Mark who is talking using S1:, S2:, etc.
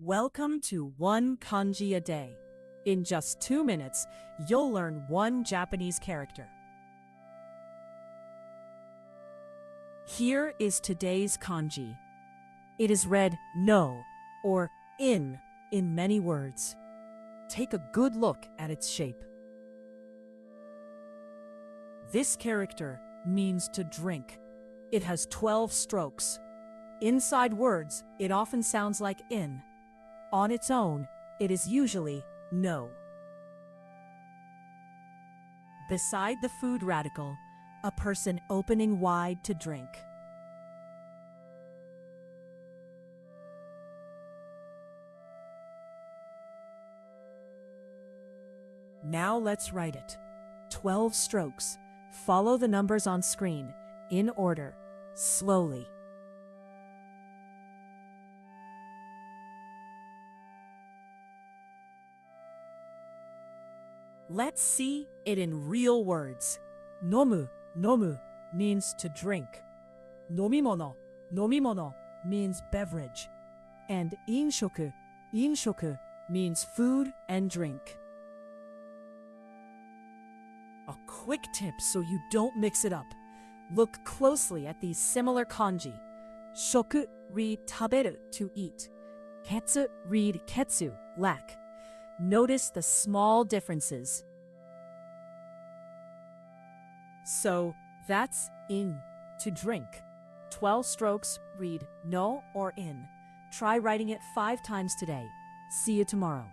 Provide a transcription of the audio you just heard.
S1: Welcome to One Kanji a Day. In just 2 minutes, you'll learn one Japanese character. Here is today's kanji. It is read no or in many words. Take a good look at its shape. This character means to drink. It has 12 strokes. Inside words, it often sounds like in. On its own, it is usually no. Beside the food radical, a person opening wide to drink. Now let's write it. 12 strokes. Follow the numbers on screen, in order, slowly. Let's see it in real words. Nomu, nomu means to drink. Nomimono, nomimono means beverage. And inshoku, inshoku means food and drink. A quick tip so you don't mix it up. Look closely at these similar kanji. Shoku, read taberu, to eat. Ketsu, read ketsu, lack. Notice the small differences. So that's in, to drink. 12 strokes, read no or in. Try writing it 5 times today. See you tomorrow.